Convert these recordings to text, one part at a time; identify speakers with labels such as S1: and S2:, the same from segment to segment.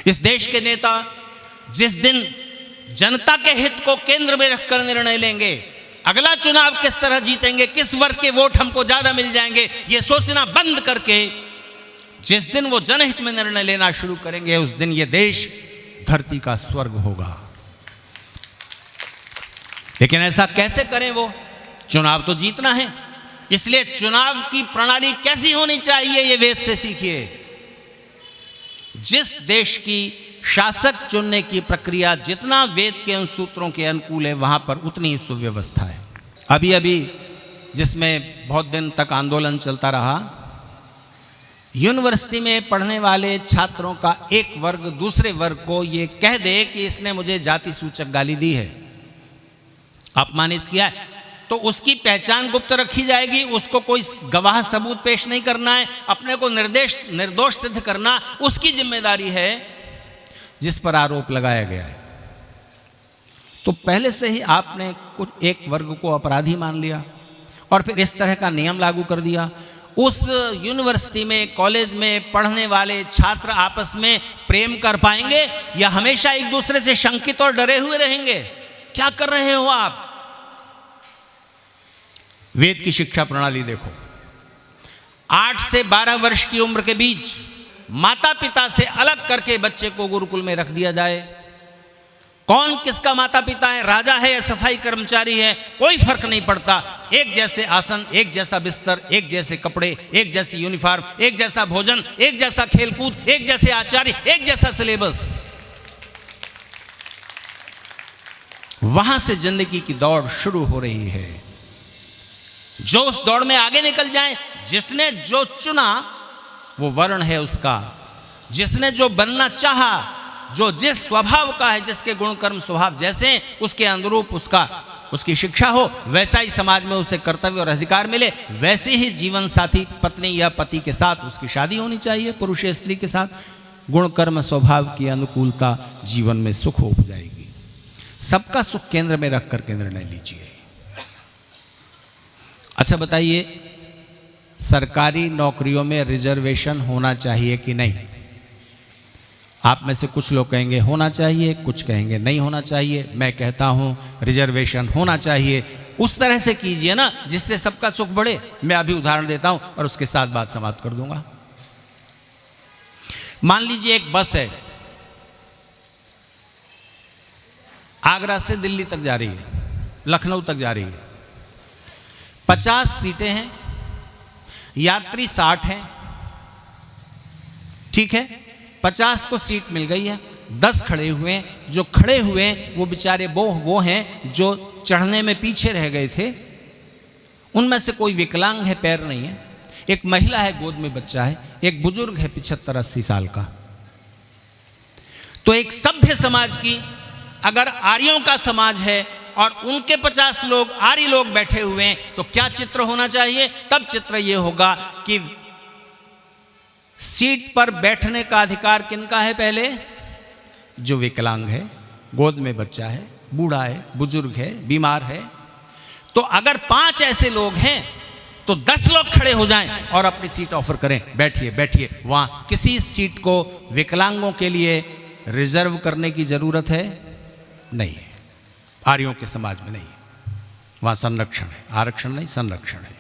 S1: इस देश के नेता जिस दिन जनता के हित को केंद्र में रखकर निर्णय लेंगे, अगला चुनाव किस तरह जीतेंगे, किस वर्ग के वोट हमको ज्यादा मिल जाएंगे, ये सोचना बंद करके जिस दिन वो जनहित में निर्णय लेना शुरू करेंगे, उस दिन ये देश धरती का स्वर्ग होगा। लेकिन ऐसा कैसे करें? वो चुनाव तो जीतना है, इसलिए चुनाव की प्रणाली कैसी होनी चाहिए ये वेद से सीखिए। जिस देश की शासक चुनने की प्रक्रिया जितना वेद के उन सूत्रों के अनुकूल है, वहां पर उतनी ही सुव्यवस्था है। अभी अभी जिसमें बहुत दिन तक आंदोलन चलता रहा, यूनिवर्सिटी में पढ़ने वाले छात्रों का एक वर्ग दूसरे वर्ग को ये कह दे कि इसने मुझे जाति सूचक गाली दी है, अपमानित किया है, तो उसकी पहचान गुप्त रखी जाएगी। उसको कोई गवाह सबूत पेश नहीं करना है, अपने को निर्दोष सिद्ध करना उसकी जिम्मेदारी है जिस पर आरोप लगाया गया है। तो पहले से ही आपने कुछ एक वर्ग को अपराधी मान लिया और फिर इस तरह का नियम लागू कर दिया। उस यूनिवर्सिटी में, कॉलेज में पढ़ने वाले छात्र आपस में प्रेम कर पाएंगे या हमेशा एक दूसरे से शंकित और डरे हुए रहेंगे? क्या कर रहे हो आप? वेद की शिक्षा प्रणाली देखो। 8 से 12 वर्ष की उम्र के बीच माता पिता से अलग करके बच्चे को गुरुकुल में रख दिया जाए। कौन किसका माता पिता है, राजा है या सफाई कर्मचारी है, कोई फर्क नहीं पड़ता। एक जैसे आसन, एक जैसा बिस्तर, एक जैसे कपड़े, एक जैसी यूनिफॉर्म, एक जैसा भोजन, एक जैसा खेलकूद, एक जैसे आचार्य, एक जैसा सिलेबस। वहां से जिंदगी की दौड़ शुरू हो रही है। जो उस दौड़ में आगे निकल जाए, जिसने जो चुना वो वर्ण है उसका, जिसने जो बनना चाहा, जो जिस स्वभाव का है, जिसके गुण कर्म स्वभाव जैसे उसके अनुरूप उसकी शिक्षा हो, वैसा ही समाज में उसे कर्तव्य और अधिकार मिले, वैसे ही जीवन साथी पत्नी या पति के साथ उसकी शादी होनी चाहिए, पुरुष या स्त्री के साथ। गुण कर्म स्वभाव की अनुकूलता जीवन में सुख हो जाएगी। सबका सुख केंद्र में रख करके निर्णय लीजिए। अच्छा बताइए, सरकारी नौकरियों में रिजर्वेशन होना चाहिए कि नहीं? आप में से कुछ लोग कहेंगे होना चाहिए, कुछ कहेंगे नहीं होना चाहिए। मैं कहता हूं रिजर्वेशन होना चाहिए। उस तरह से कीजिए ना जिससे सबका सुख बढ़े। मैं अभी उदाहरण देता हूं और उसके साथ बात समाप्त कर दूंगा। मान लीजिए एक बस है, आगरा से दिल्ली तक जा रही है, लखनऊ तक जा रही है। 50 सीटें हैं, यात्री 60 हैं, ठीक है। 50 को सीट मिल गई है, 10 खड़े हुए हैं। जो खड़े हुए हैं वो बेचारे वो हैं जो चढ़ने में पीछे रह गए थे। उनमें से कोई विकलांग है, पैर नहीं है, एक महिला है, गोद में बच्चा है, एक बुजुर्ग है 75-80 साल का। तो एक सभ्य समाज की, अगर आर्यों का समाज है और उनके 50 लोग आर्य लोग बैठे हुए हैं, तो क्या चित्र होना चाहिए? तब चित्र यह होगा कि सीट पर बैठने का अधिकार किनका है? पहले जो विकलांग है, गोद में बच्चा है, बूढ़ा है, बुजुर्ग है, बीमार है। तो अगर 5 ऐसे लोग हैं तो 10 लोग खड़े हो जाएं और अपनी सीट ऑफर करें, बैठिए बैठिए। वहां किसी सीट को विकलांगों के लिए रिजर्व करने की जरूरत है? नहीं है। आर्यों के समाज में नहीं है। वहां संरक्षण है, आरक्षण नहीं, संरक्षण है।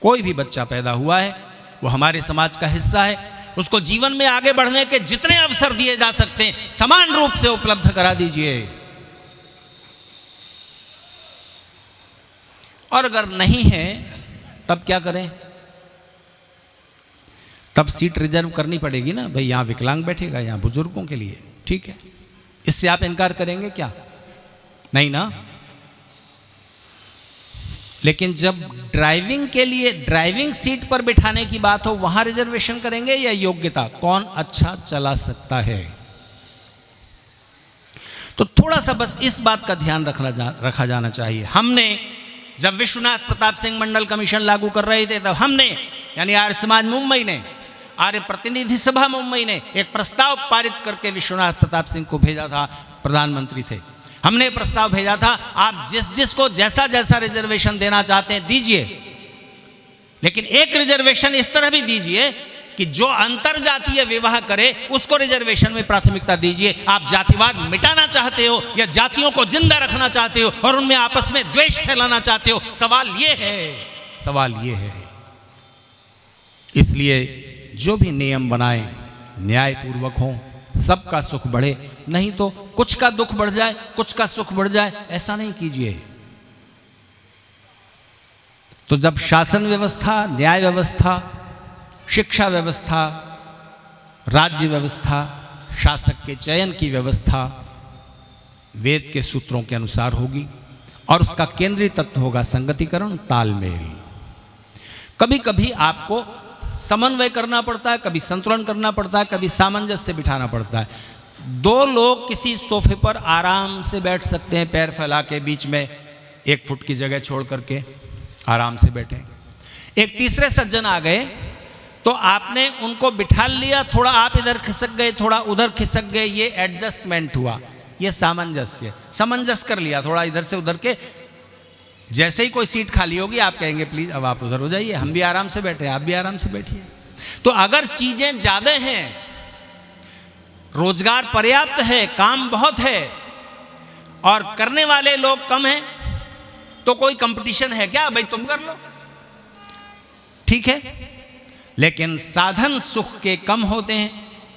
S1: कोई भी बच्चा पैदा हुआ है वो हमारे समाज का हिस्सा है। उसको जीवन में आगे बढ़ने के जितने अवसर दिए जा सकते हैं समान रूप से उपलब्ध करा दीजिए। और अगर नहीं है तब क्या करें? तब सीट रिजर्व करनी पड़ेगी ना भाई, यहां विकलांग बैठेगा, यहां बुजुर्गों के लिए, ठीक है। इससे आप इनकार करेंगे क्या? नहीं ना। लेकिन जब ड्राइविंग के लिए ड्राइविंग सीट पर बिठाने की बात हो, वहां रिजर्वेशन करेंगे या योग्यता, कौन अच्छा चला सकता है? तो थोड़ा सा बस इस बात का ध्यान रखा जाना चाहिए। हमने जब विश्वनाथ प्रताप सिंह मंडल कमीशन लागू कर रहे थे, तब हमने यानी आर्य समाज मुंबई ने, आर्य प्रतिनिधि सभा मुंबई ने एक प्रस्ताव पारित करके विश्वनाथ प्रताप सिंह को भेजा था। प्रधानमंत्री थे, हमने प्रस्ताव भेजा था, आप जिसको जैसा जैसा रिजर्वेशन देना चाहते हैं दीजिए, लेकिन एक रिजर्वेशन इस तरह भी दीजिए कि जो अंतर जातीय विवाह करे उसको रिजर्वेशन में प्राथमिकता दीजिए। आप जातिवाद मिटाना चाहते हो या जातियों को जिंदा रखना चाहते हो और उनमें आपस में द्वेष फैलाना चाहते हो? सवाल ये है। इसलिए जो भी नियम बनाए न्यायपूर्वक हो, सबका सुख बढ़े, नहीं तो कुछ का दुख बढ़ जाए, कुछ का सुख बढ़ जाए, ऐसा नहीं कीजिए। तो जब शासन व्यवस्था, न्याय व्यवस्था, शिक्षा व्यवस्था, राज्य व्यवस्था, शासक के चयन की व्यवस्था वेद के सूत्रों के अनुसार होगी और उसका केंद्रीय तत्व होगा संगतिकरण, तालमेल। कभी कभी आपको समन्वय करना पड़ता है, कभी संतुलन करना पड़ता है, कभी सामंजस्य बिठाना पड़ता है। दो लोग किसी सोफे पर आराम से बैठ सकते हैं, पैर फैला के, बीच में 1 फुट की जगह छोड़ करके आराम से बैठे। एक तीसरे सज्जन आ गए तो आपने उनको बिठा लिया, थोड़ा आप इधर खिसक गए, थोड़ा उधर खिसक गए, ये एडजस्टमेंट हुआ, ये सामंजस्य, समंजस कर लिया, थोड़ा इधर से उधर के। जैसे ही कोई सीट खाली होगी आप कहेंगे प्लीज अब आप उधर हो जाइए, हम भी आराम से बैठे, आप भी आराम से बैठिए। तो अगर चीजें ज्यादा हैं, रोजगार पर्याप्त है, काम बहुत है और करने वाले लोग कम हैं, तो कोई कंपटीशन है क्या? भाई तुम कर लो, ठीक है। लेकिन साधन सुख के कम होते हैं,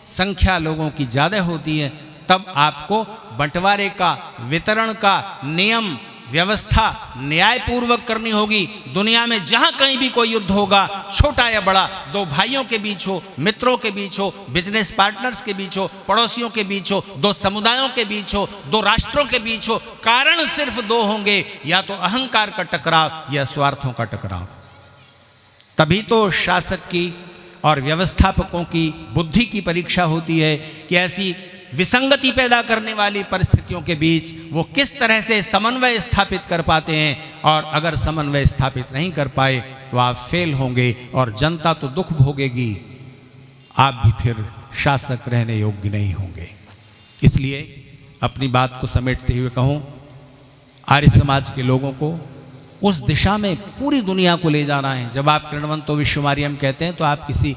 S1: संख्या लोगों की ज्यादा होती है, तब आपको बंटवारे का, वितरण का नियम व्यवस्था न्यायपूर्वक करनी होगी। दुनिया में जहां कहीं भी कोई युद्ध होगा, छोटा या बड़ा, दो भाइयों के बीच हो, मित्रों के बीच हो, बिजनेस पार्टनर्स के बीच हो, पड़ोसियों के बीच हो, दो समुदायों के बीच हो, दो राष्ट्रों के बीच हो, कारण सिर्फ दो होंगे, या तो अहंकार का टकराव या स्वार्थों का टकराव। तभी तो शासक की और व्यवस्थापकों की बुद्धि की परीक्षा होती है कि ऐसी विसंगति पैदा करने वाली परिस्थितियों के बीच वो किस तरह से समन्वय स्थापित कर पाते हैं। और अगर समन्वय स्थापित नहीं कर पाए तो आप फेल होंगे और जनता तो दुख भोगेगी, आप भी फिर शासक रहने योग्य नहीं होंगे। इसलिए अपनी बात को समेटते हुए कहूं, आर्य समाज के लोगों को उस दिशा में पूरी दुनिया को ले जाना है। जब आप कृण्वन्तो विश्वमार्यम कहते हैं तो आप किसी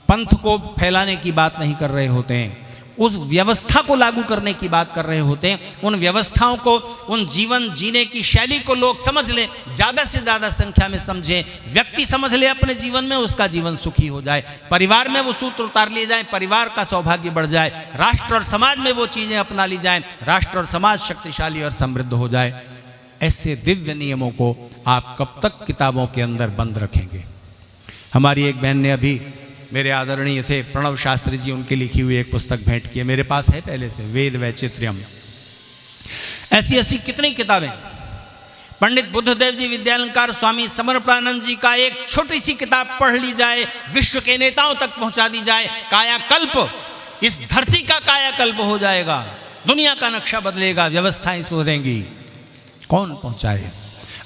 S1: पंथ को फैलाने की बात नहीं कर रहे होते हैं, उस व्यवस्था को लागू करने की बात कर रहे होते हैं। उन व्यवस्थाओं को, उन जीवन जीने की शैली को लोग समझ लें, ज़्यादा से ज़्यादा संख्या में समझें, व्यक्ति समझ ले अपने जीवन में, उसका जीवन सुखी हो जाए, परिवार में वो सूत्र उतार लिए जाए, परिवार का सौभाग्य बढ़ जाए, राष्ट्र और समाज में वो चीज़ें अपना ली जाएं, राष्ट्र और समाज शक्तिशाली और समृद्ध हो जाए। ऐसे दिव्य नियमों को आप कब तक किताबों के अंदर बंद रखेंगे? हमारी एक बहन ने अभी, मेरे आदरणीय थे प्रणव शास्त्री जी, उनकी लिखी हुई एक पुस्तक भेंट की है, मेरे पास है पहले से, वेद वैचित्र्यम। ऐसी ऐसी कितनी किताबें। पंडित बुद्धदेव जी विद्यालंकार स्वामी समर्पणानंद जी का एक छोटी सी किताब पढ़ ली जाए, विश्व के नेताओं तक पहुंचा दी जाए, कायाकल्प, इस धरती का कायाकल्प हो जाएगा, दुनिया का नक्शा बदलेगा, व्यवस्थाएं सुधरेंगी। कौन पहुंचाए?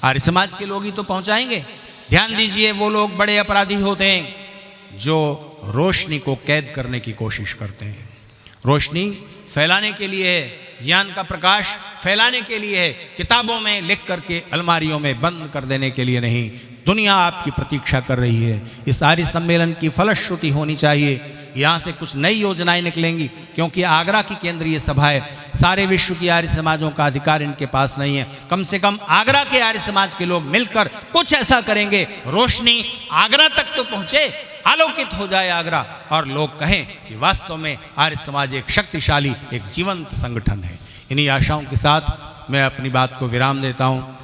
S1: आर्य समाज के लोग ही तो पहुंचाएंगे। ध्यान दीजिए, वो लोग बड़े अपराधी होते हैं जो रोशनी को कैद करने की कोशिश करते हैं। रोशनी फैलाने के लिए है, ज्ञान का प्रकाश फैलाने के लिए है, किताबों में लिख करके अलमारियों में बंद कर देने के लिए नहीं। दुनिया आपकी प्रतीक्षा कर रही है। इस आर्य सम्मेलन की फलश्रुति होनी चाहिए, यहाँ से कुछ नई योजनाएं निकलेंगी, क्योंकि आगरा की केंद्रीय सभा है, सारे विश्व की आर्य समाजों का अधिकार इनके पास नहीं है। कम से कम आगरा के आर्य समाज के लोग मिलकर कुछ ऐसा करेंगे, रोशनी आगरा तक तो पहुंचे, आलोकित हो जाए आगरा, और लोग कहें कि वास्तव में आर्य समाज एक शक्तिशाली, एक जीवंत संगठन है। इन्हीं आशाओं के साथ मैं अपनी बात को विराम देता हूँ।